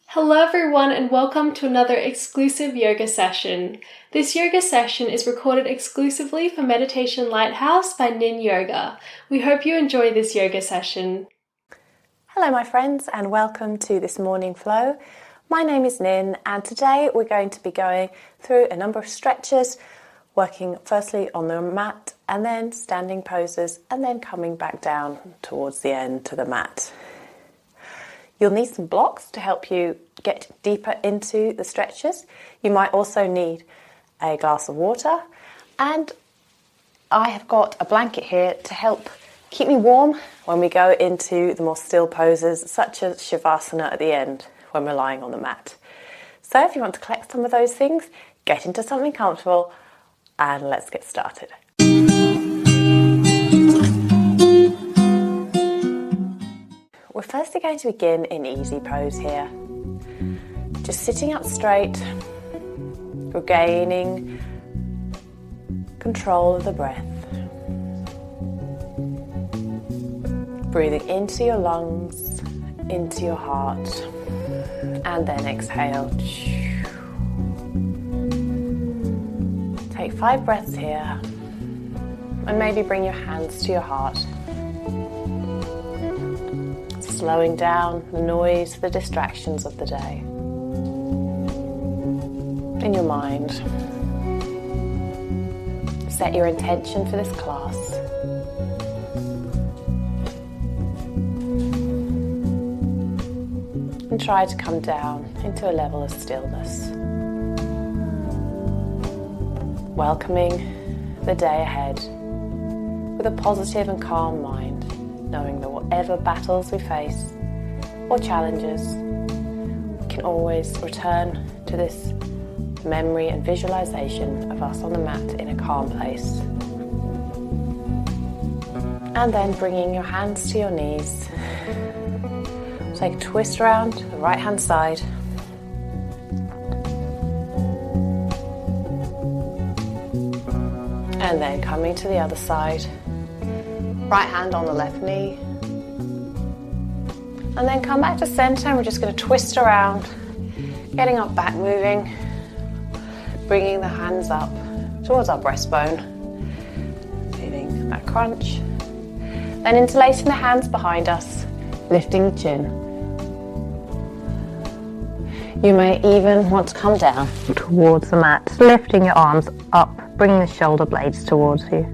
Hello everyone and welcome to another exclusive yoga session. This yoga session is recorded exclusively for Meditation Lighthouse by Nin Yoga. We hope you enjoy this yoga session. Hello my friends and welcome to this morning flow. My name is Nin and today we're going to be going through a number of stretches, working firstly on the mat and then standing poses and then coming back down towards the end to the mat. You'll need some blocks to help you get deeper into the stretches. You might also need a glass of water, and I have got a blanket here to help keep me warm when we go into the more still poses such as Shavasana at the end when we're lying on the mat. So if you want to collect some of those things, get into something comfortable and let's get started. We're firstly going to begin in easy pose here. Just sitting up straight, regaining control of the breath. Breathing into your lungs, into your heart, and then exhale. Take 5 breaths here, and maybe bring your hands to your heart. Slowing down the noise, the distractions of the day in your mind. Set your intention for this class. And try to come down into a level of stillness. Welcoming the day ahead with a positive and calm mind. Knowing that whatever battles we face or challenges, we can always return to this memory and visualization of us on the mat in a calm place. And then bringing your hands to your knees. Take a twist around the right hand side. And then coming to the other side. Right hand on the left knee. And then come back to center and we're just going to twist around, getting our back moving, bringing the hands up towards our breastbone, feeling that crunch. Then interlacing the hands behind us, lifting the chin. You may even want to come down towards the mat, lifting your arms up, bringing the shoulder blades towards you.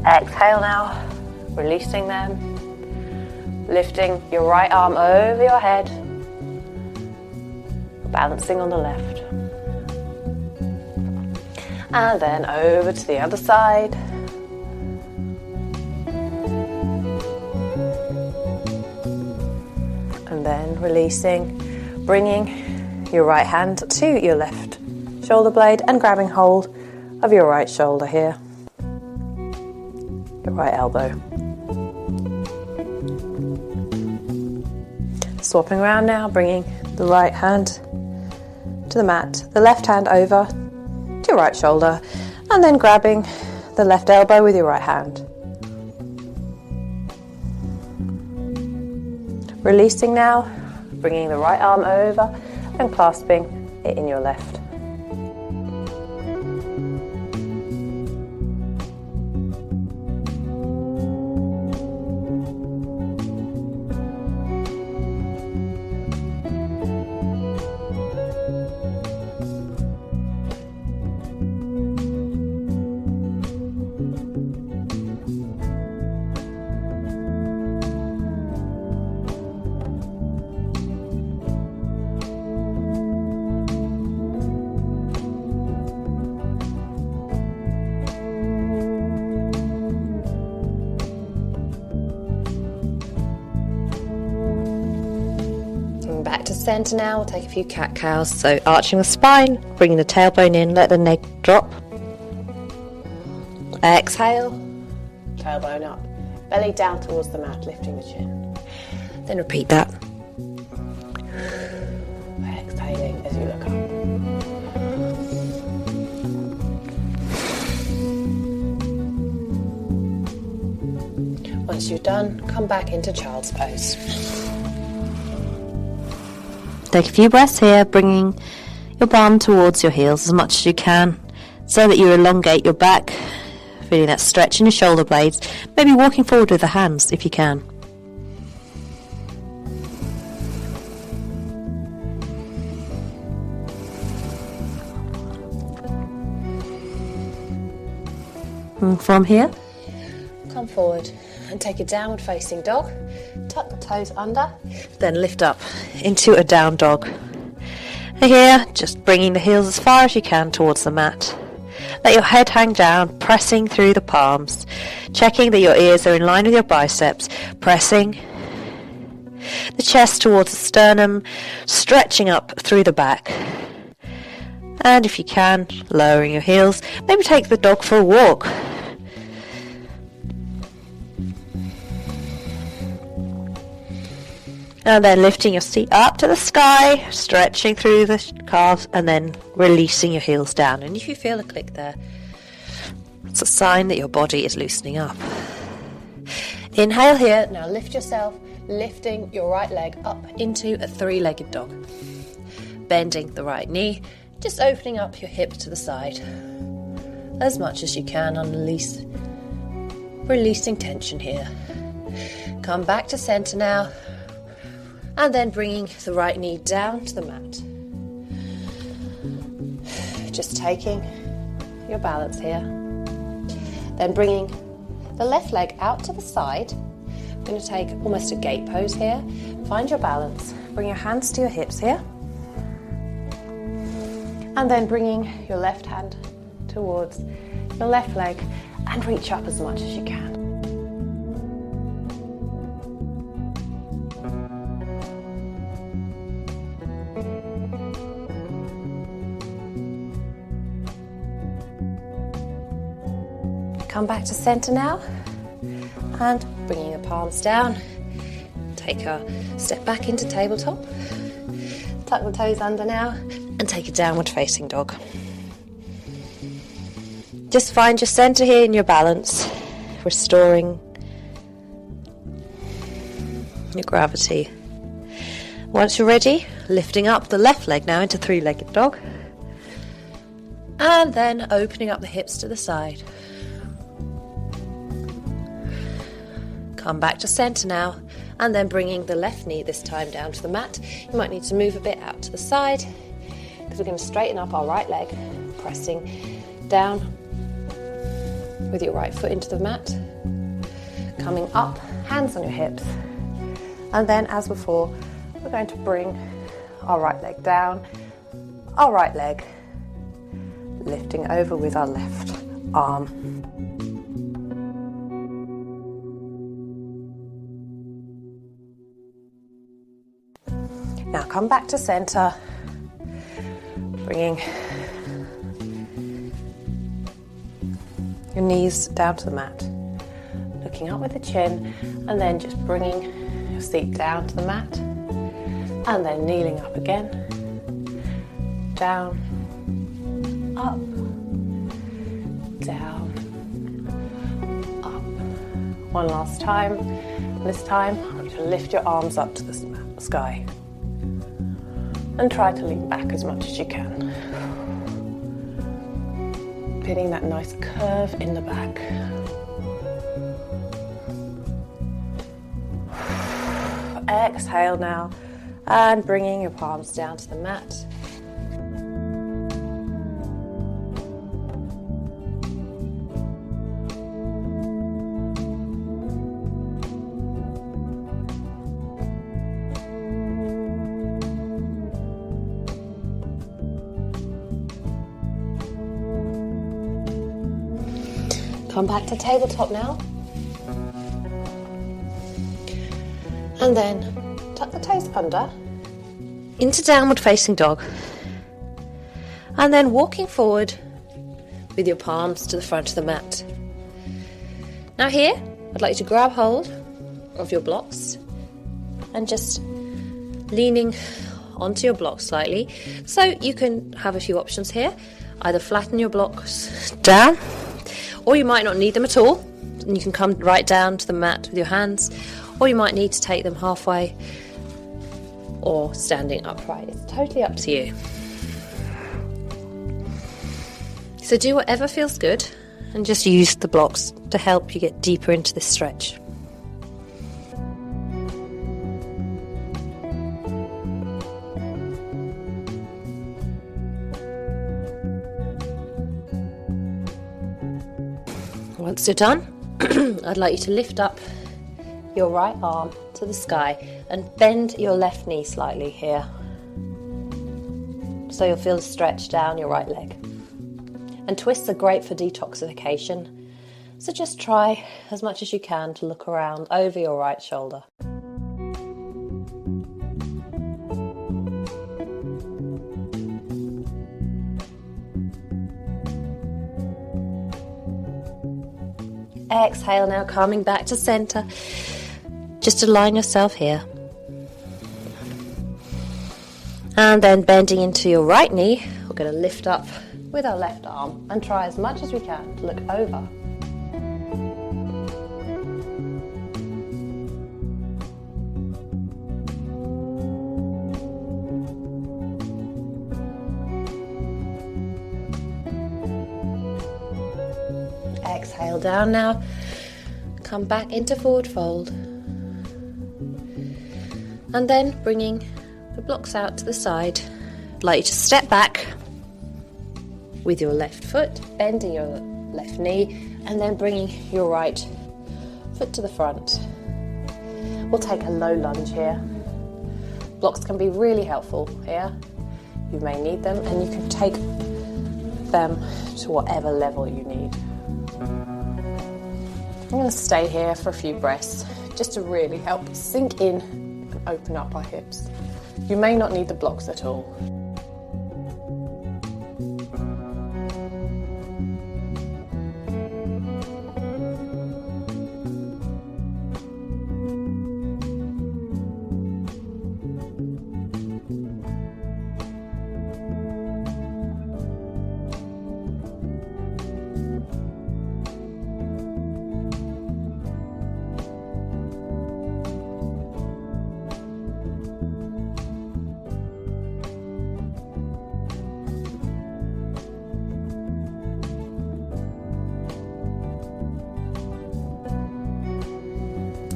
Exhale now, releasing them, lifting your right arm over your head, balancing on the left. And then over to the other side. And then releasing, bringing your right hand to your left shoulder blade and grabbing hold of your right shoulder here. Right elbow. Swapping around now, bringing the right hand to the mat, the left hand over to your right shoulder, and then grabbing the left elbow with your right hand. Releasing now, bringing the right arm over and clasping it in your left. Back to center now, we'll take a few cat-cows. So arching the spine, bringing the tailbone in, let the neck drop. Exhale, tailbone up, belly down towards the mat, lifting the chin. Then repeat that. Exhaling as you look up. Once once you're done, come back into child's pose. Take a few breaths here, bringing your bum towards your heels as much as you can so that you elongate your back, feeling that stretch in your shoulder blades, maybe walking forward with the hands if you can. And from here, come forward and take a downward facing dog. Tuck the toes under, then lift up into a down dog. And here, just bringing the heels as far as you can towards the mat. Let your head hang down, pressing through the palms, checking that your ears are in line with your biceps, pressing the chest towards the sternum, stretching up through the back. And if you can, lowering your heels, maybe take the dog for a walk. And then lifting your seat up to the sky, stretching through the calves, and then releasing your heels down. And if you feel a click there, it's a sign that your body is loosening up. Inhale here. Now lift yourself, lifting your right leg up into a three-legged dog. Bending the right knee, just opening up your hip to the side as much as you can, releasing tension here. Come back to center now. And then bringing the right knee down to the mat. Just taking your balance here. Then bringing the left leg out to the side. I'm going to take almost a gate pose here. Find your balance. Bring your hands to your hips here. And then bringing your left hand towards your left leg and reach up as much as you can. Come back to center now, and bringing the palms down, take a step back into tabletop, tuck the toes under now, and take a downward facing dog. Just find your center here in your balance, restoring your gravity. Once you're ready, lifting up the left leg now into three-legged dog, and then opening up the hips to the side. Come back to center now, and then bringing the left knee this time down to the mat. You might need to move a bit out to the side because we're going to straighten up our right leg, pressing down with your right foot into the mat, coming up, hands on your hips, and then as before, we're going to bring our right leg down, our right leg lifting over with our left arm. Now come back to center, bringing your knees down to the mat, looking up with the chin, and then just bringing your seat down to the mat, and then kneeling up again, down, up, down, up. One last time. This time, I want you to lift your arms up to the sky. And try to lean back as much as you can. Getting that nice curve in the back. Exhale now, and bringing your palms down to the mat. Come back to tabletop now. And then tuck the toes under into downward facing dog. And then walking forward with your palms to the front of the mat. Now here, I'd like you to grab hold of your blocks and just leaning onto your blocks slightly. So you can have a few options here. Either flatten your blocks down, or you might not need them at all. and you can come right down to the mat with your hands, or you might need to take them halfway or standing upright. It's totally up to you. So do whatever feels good and just use the blocks to help you get deeper into this stretch. Once you're done, I'd like you to lift up your right arm to the sky and bend your left knee slightly here. So you'll feel a stretch down your right leg. And twists are great for detoxification. So just try as much as you can to look around over your right shoulder. Exhale now, coming back to center. Just align yourself here. And then bending into your right knee, we're going to lift up with our left arm and try as much as we can to look over. Exhale down now, come back into forward fold, and then bringing the blocks out to the side. I'd like you to step back with your left foot, bending your left knee, and then bringing your right foot to the front. We'll take a low lunge here. Blocks can be really helpful here. You may need them, and you can take them to whatever level you need. I'm going to stay here for a few breaths just to really help sink in and open up our hips. You may not need the blocks at all.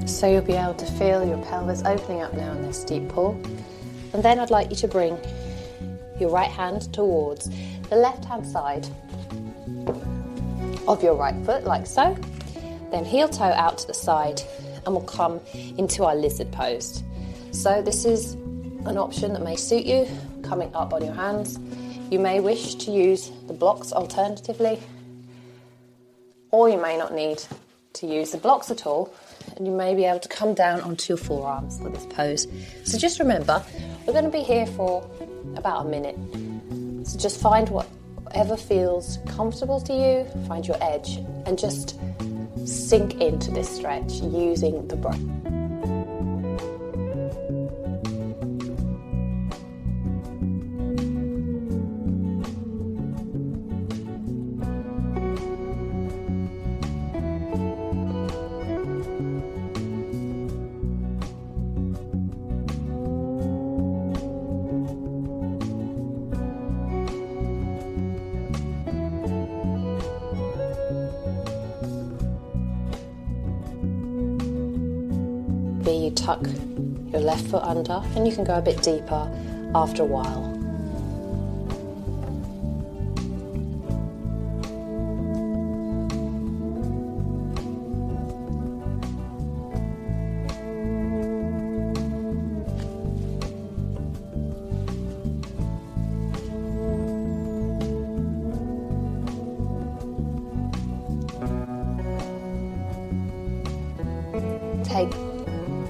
So you'll be able to feel your pelvis opening up now in this deep pull. And then I'd like you to bring your right hand towards the left hand side of your right foot, like so. Then heel toe out to the side, and we'll come into our lizard pose. So this is an option that may suit you, coming up on your hands. You may wish to use the blocks alternatively, or you may not need to use the blocks at all, and you may be able to come down onto your forearms for this pose. So just remember, we're going to be here for about a minute. So just find whatever feels comfortable to you, find your edge, and just sink into this stretch using the breath. You tuck your left foot under, and you can go a bit deeper after a while. Take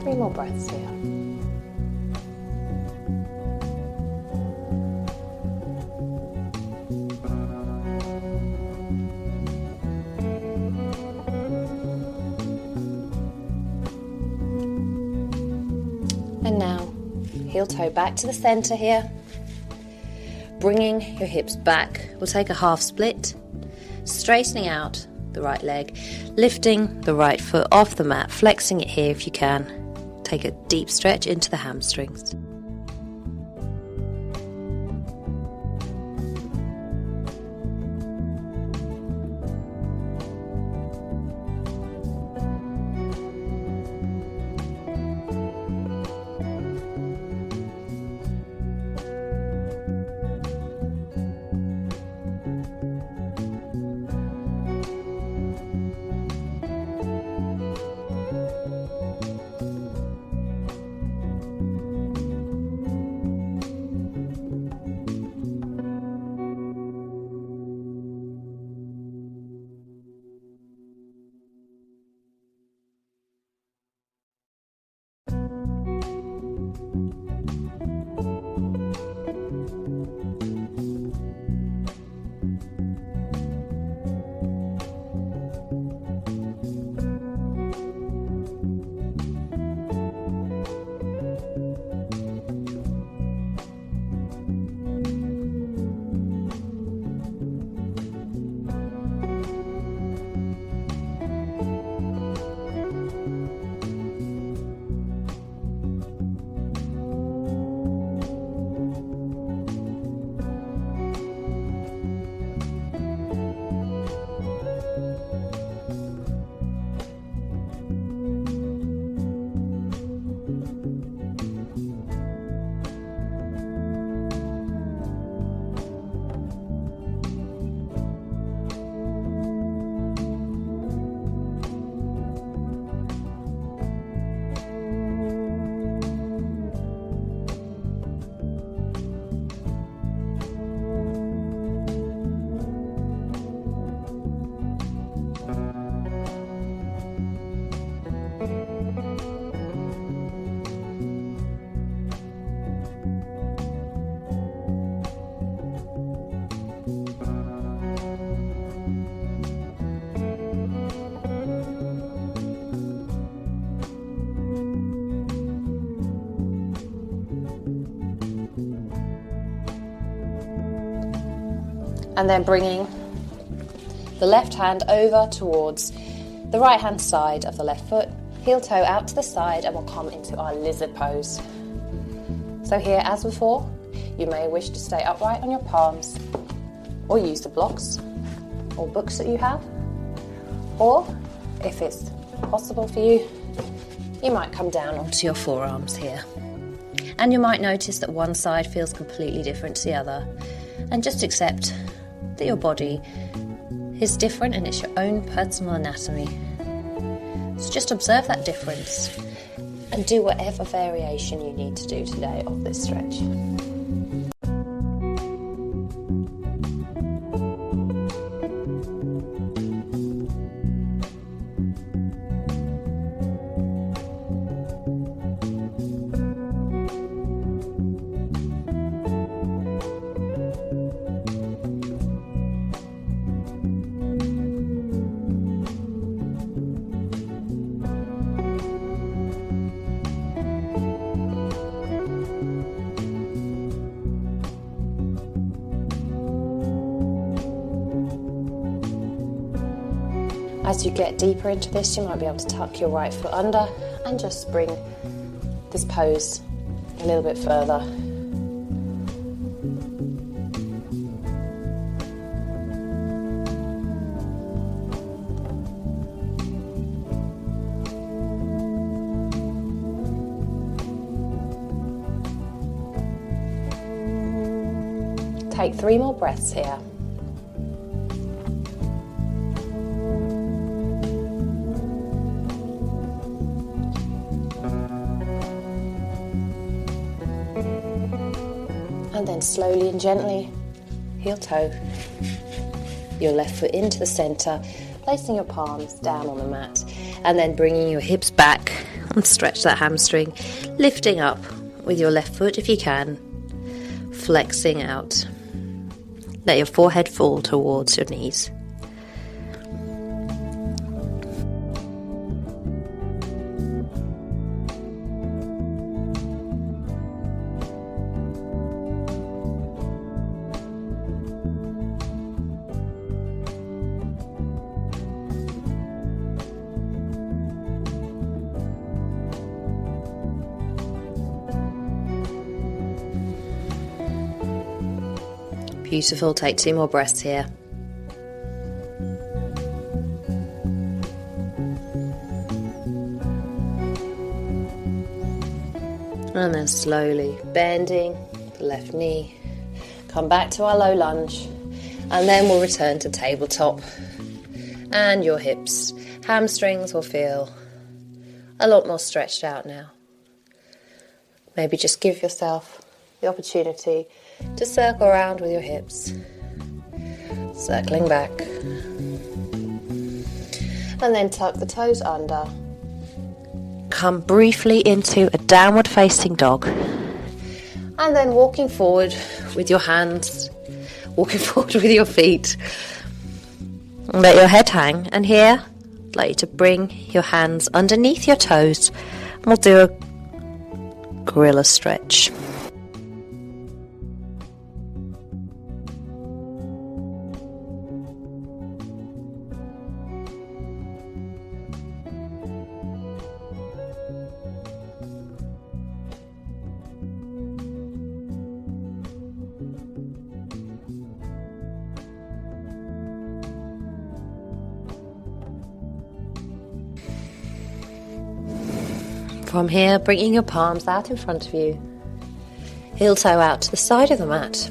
3 more breaths here. And now, heel toe back to the center here. Bringing your hips back. We'll take a half split, straightening out the right leg, lifting the right foot off the mat, flexing it here if you can. Take a deep stretch into the hamstrings. And then bringing the left hand over towards the right hand side of the left foot, heel toe out to the side, and we'll come into our lizard pose. So here, as before, you may wish to stay upright on your palms or use the blocks or books that you have, or if it's possible for you, you might come down onto your forearms here. And you might notice that one side feels completely different to the other, and just accept that your body is different and it's your own personal anatomy. So just observe that difference and do whatever variation you need to do today of this stretch. As you get deeper into this, you might be able to tuck your right foot under and just bring this pose a little bit further. Take 3 more breaths here. And then slowly and gently, heel toe your left foot into the center, placing your palms down on the mat, and then bringing your hips back and stretch that hamstring, lifting up with your left foot if you can, flexing out. Let your forehead fall towards your knees. Beautiful. Take 2 more breaths here. And then slowly bending the left knee. Come back to our low lunge. And then we'll return to tabletop. And your hips, hamstrings will feel a lot more stretched out now. Maybe just give yourself the opportunity to circle around with your hips. Circling back. And then tuck the toes under. Come briefly into a downward facing dog. And then walking forward with your hands. Walking forward with your feet. Let your head hang. And here, I'd like you to bring your hands underneath your toes. And we'll do a gorilla stretch. From here, bringing your palms out in front of you. Heel toe out to the side of the mat.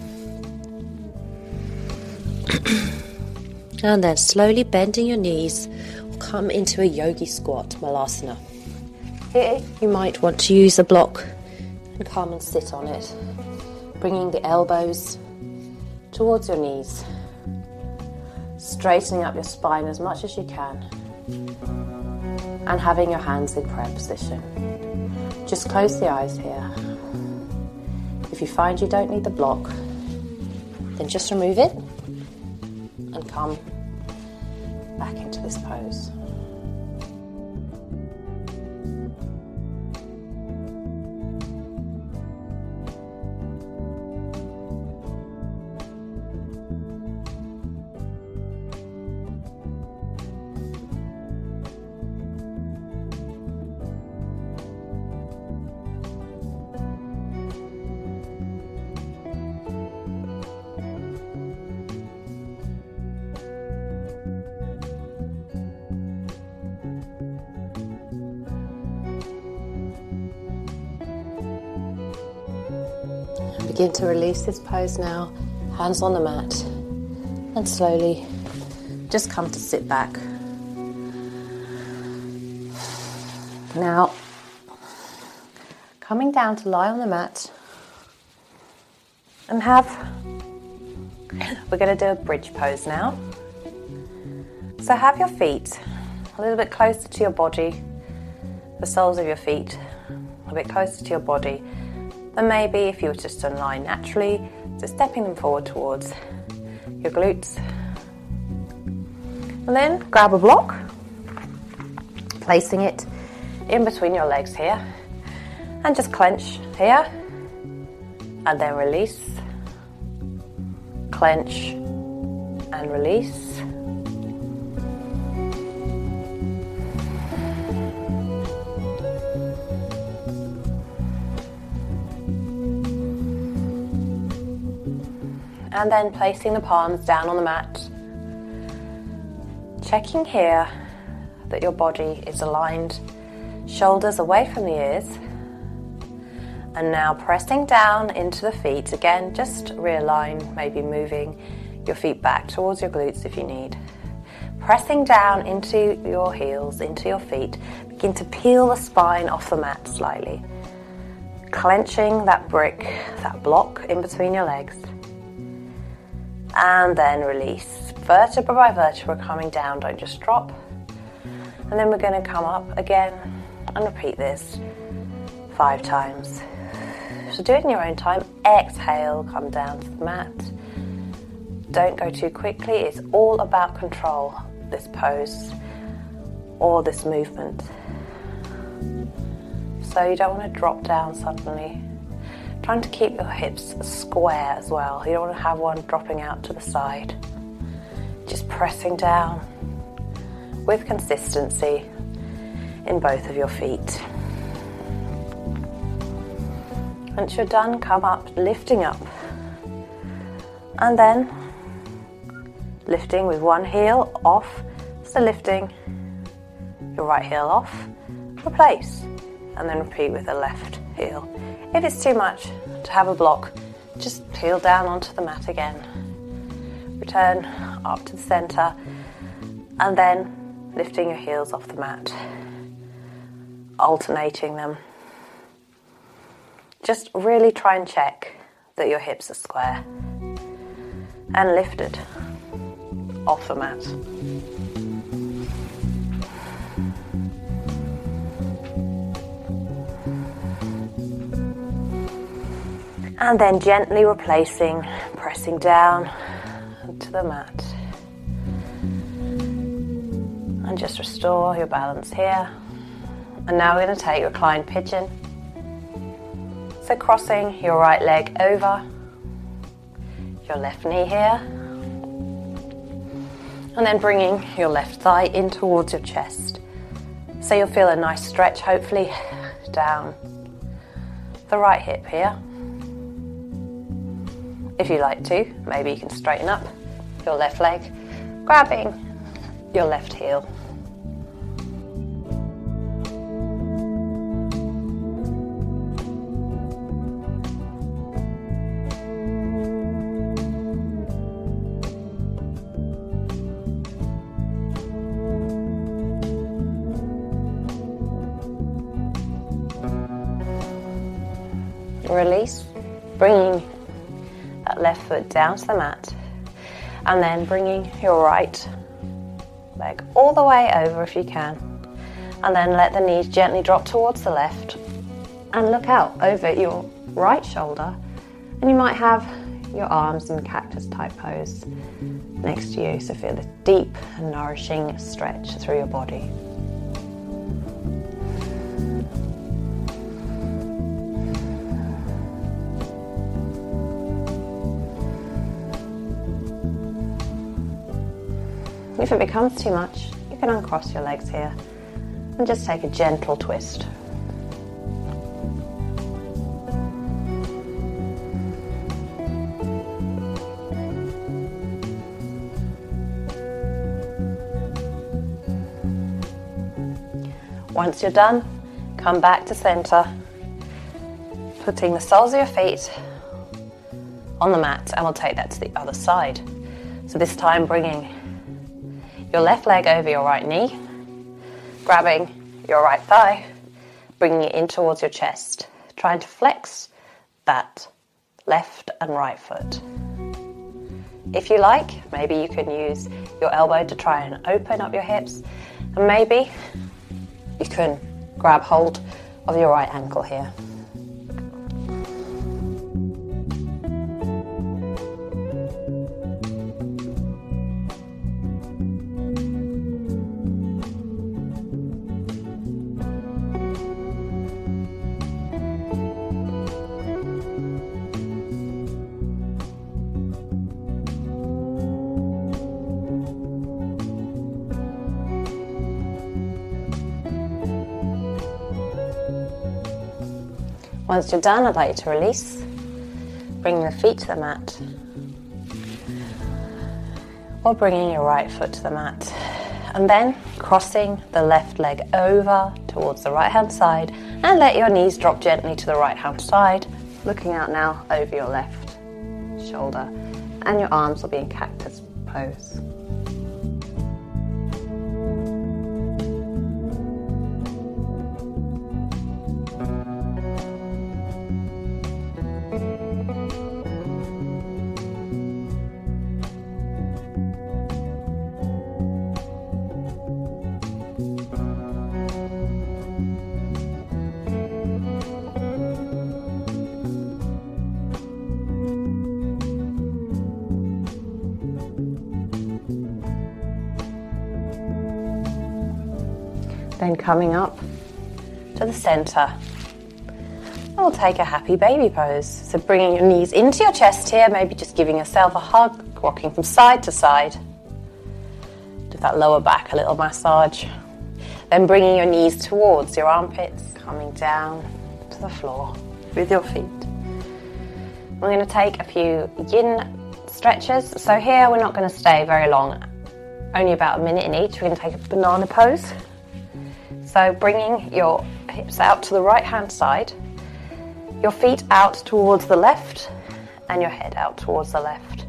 And then slowly bending your knees, we'll come into a yogi squat, malasana. Here, you might want to use a block and come and sit on it. Bringing the elbows towards your knees. Straightening up your spine as much as you can. And having your hands in prayer position. Just close the eyes here. If you find you don't need the block, then just remove it and come back into this pose. Begin to release this pose now, hands on the mat, and slowly just come to sit back. Now, coming down to lie on the mat and we're going to do a bridge pose now. So have your feet a little bit closer to your body, the soles of your feet a bit closer to your body. And maybe if you were just to lie naturally, so stepping them forward towards your glutes. And then grab a block, placing it in between your legs here. And just clench here. And then release. Clench and release. And then placing the palms down on the mat. Checking here that your body is aligned, shoulders away from the ears. And now pressing down into the feet. Again, just realign, maybe moving your feet back towards your glutes if you need. Pressing down into your heels, into your feet. Begin to peel the spine off the mat slightly. Clenching that brick, that block in between your legs. And then release. Vertebra by vertebra coming down, don't just drop. And then we're going to come up again and repeat this 5 times. So do it in your own time. Exhale, come down to the mat. Don't go too quickly. It's all about control, this pose or this movement. So you don't want to drop down suddenly. Trying to keep your hips square as well. You don't want to have one dropping out to the side. Just pressing down with consistency in both of your feet. Once you're done, come up, lifting up. And then lifting with one heel off. So lifting your right heel off, replace, and then repeat with the left heel. If it's too much to have a block, just heel down onto the mat again. Return up to the center, and then lifting your heels off the mat, alternating them. Just really try and check that your hips are square and lifted off the mat. And then gently replacing, pressing down to the mat. And just restore your balance here. And now we're going to take reclined pigeon. So crossing your right leg over your left knee here. And then bringing your left thigh in towards your chest. So you'll feel a nice stretch, hopefully, down the right hip here. If you like to, maybe you can straighten up your left leg, grabbing your left heel. Release, bringing that left foot down to the mat, and then bringing your right leg all the way over if you can, and then let the knees gently drop towards the left and look out over your right shoulder, and you might have your arms in cactus type pose next to you, so feel a deep and nourishing stretch through your body. If it becomes too much, you can uncross your legs here and just take a gentle twist. Once you're done, come back to center, putting the soles of your feet on the mat, and we'll take that to the other side. So this time bringing your left leg over your right knee, grabbing your right thigh, bringing it in towards your chest, trying to flex that left and right foot. If you like, maybe you can use your elbow to try and open up your hips, and maybe you can grab hold of your right ankle here. Once you're done, I'd like you to release, bringing the feet to the mat, or bringing your right foot to the mat, and then crossing the left leg over towards the right hand side, and let your knees drop gently to the right hand side, looking out now over your left shoulder, and your arms will be in cactus pose. Then coming up to the center, we'll take a happy baby pose. So bringing your knees into your chest here, maybe just giving yourself a hug, rocking from side to side. Do that lower back, a little massage. Then bringing your knees towards your armpits, coming down to the floor with your feet. We're going to take a few yin stretches. So here we're not going to stay very long, only about a minute in each. We're going to take a banana pose. So bringing your hips out to the right hand side, your feet out towards the left, and your head out towards the left.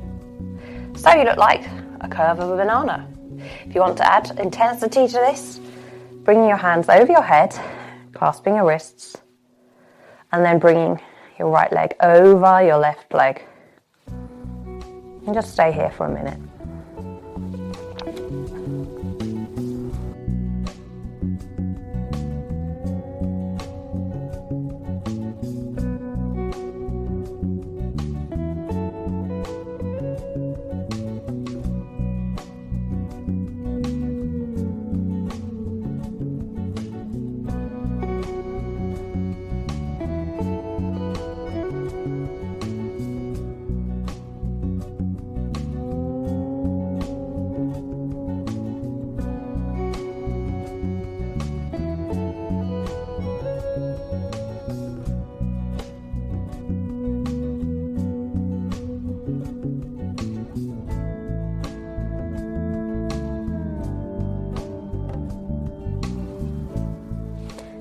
So you look like a curve of a banana. If you want to add intensity to this, bringing your hands over your head, clasping your wrists, and then bringing your right leg over your left leg. And just stay here for a minute.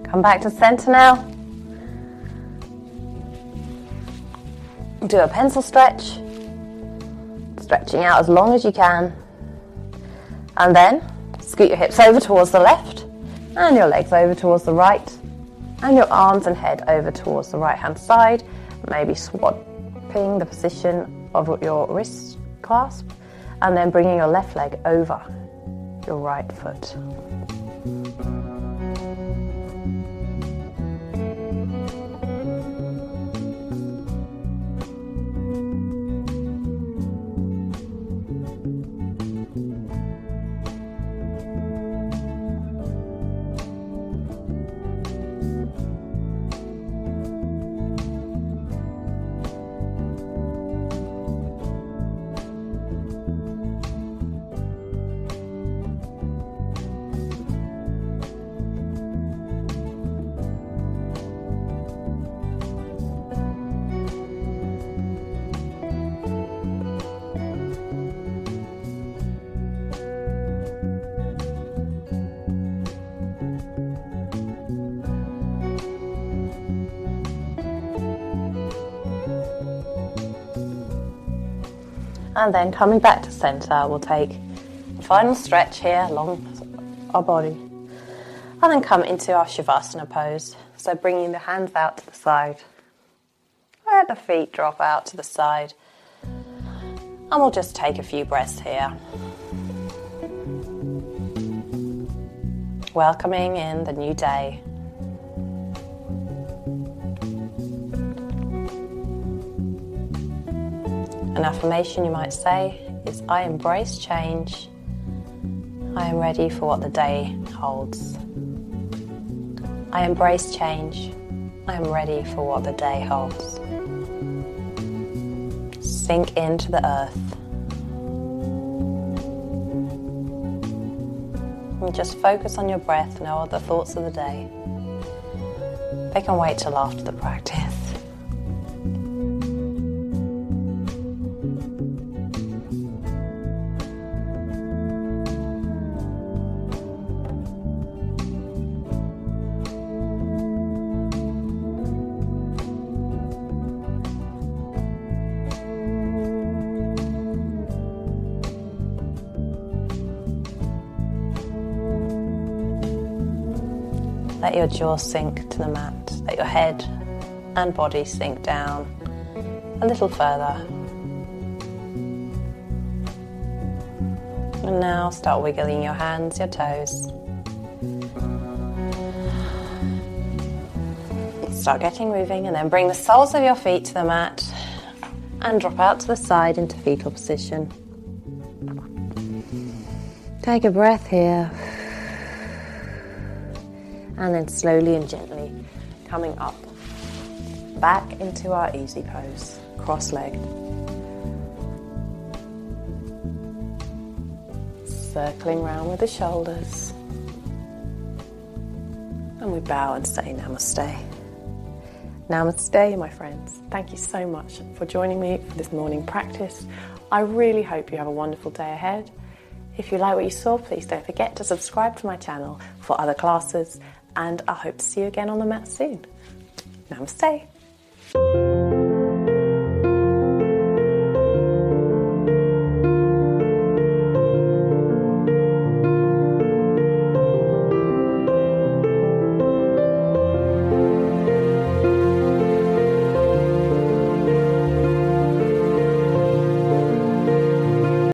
Come back to center now. Do a pencil stretch, stretching out as long as you can. And then scoot your hips over towards the left and your legs over towards the right and your arms and head over towards the right hand side. Maybe swapping the position of your wrist clasp and then bringing your left leg over your right foot. And then coming back to center, we'll take a final stretch here along our body. And then come into our Shavasana pose. So bringing the hands out to the side. Let the feet drop out to the side. And we'll just take a few breaths here. Welcoming in the new day. An affirmation you might say is, I embrace change. I am ready for what the day holds. I embrace change. I am ready for what the day holds. Sink into the earth. And just focus on your breath, no other thoughts of the day. They can wait till after the practice. Let your jaw sink to the mat. Let your head and body sink down a little further. And now start wiggling your hands, your toes. Start getting moving and then bring the soles of your feet to the mat and drop out to the side into fetal position. Take a breath here. And then slowly and gently coming up, back into our easy pose, cross-legged. Circling round with the shoulders. And we bow and say namaste. Namaste, my friends. Thank you so much for joining me for this morning practice. I really hope you have a wonderful day ahead. If you like what you saw, please don't forget to subscribe to my channel for other classes, and I hope to see you again on the mat soon. Namaste.